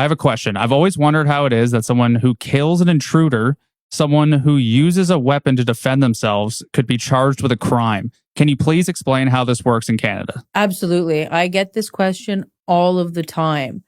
have a question. I've always wondered how it is that someone who kills an intruder, someone who uses a weapon to defend themselves, could be charged with a crime. Can you please explain how this works in Canada? Absolutely. I get this question all of the time,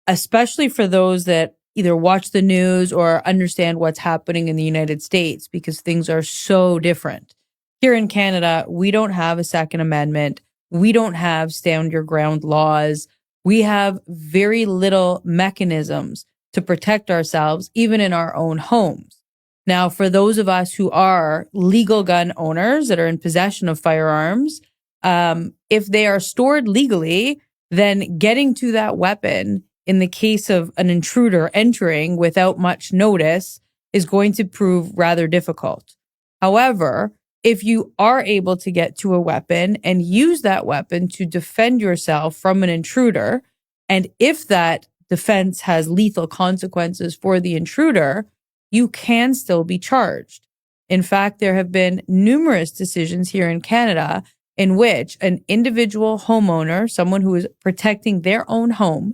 especially for those that either watch the news or understand what's happening in the United States, because things are so different. Here in Canada, we don't have a Second Amendment. We don't have stand your ground laws. We have very little mechanisms to protect ourselves, even in our own homes. Now, for those of us who are legal gun owners that are in possession of firearms, if they are stored legally, then getting to that weapon in the case of an intruder entering without much notice is going to prove rather difficult. However, if you are able to get to a weapon and use that weapon to defend yourself from an intruder, and if that defense has lethal consequences for the intruder, you can still be charged. In fact, there have been numerous decisions here in Canada in which an individual homeowner, someone who is protecting their own home,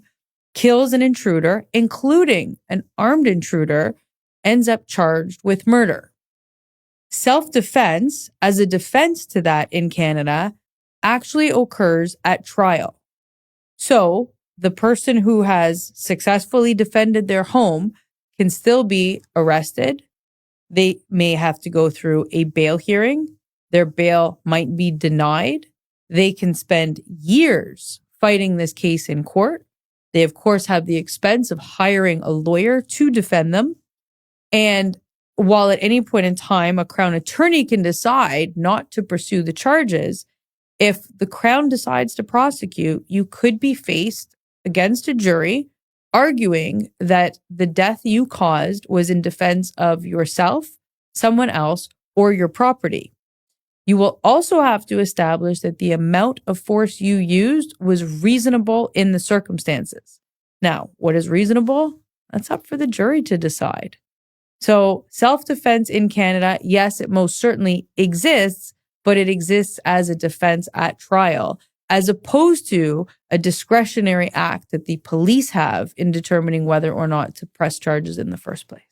kills an intruder, including an armed intruder, ends up charged with murder. Self-defense, as a defense to that in Canada, actually occurs at trial. So the person who has successfully defended their home can still be arrested. They may have to go through a bail hearing. Their bail might be denied. They can spend years fighting this case in court. They, of course, have the expense of hiring a lawyer to defend them. And while at any point in time, a Crown attorney can decide not to pursue the charges, if the Crown decides to prosecute, you could be faced against a jury arguing that the death you caused was in defense of yourself, someone else, or your property. You will also have to establish that the amount of force you used was reasonable in the circumstances. Now, what is reasonable? That's up for the jury to decide. So self-defense in Canada, yes, it most certainly exists, but it exists as a defense at trial, as opposed to a discretionary act that the police have in determining whether or not to press charges in the first place.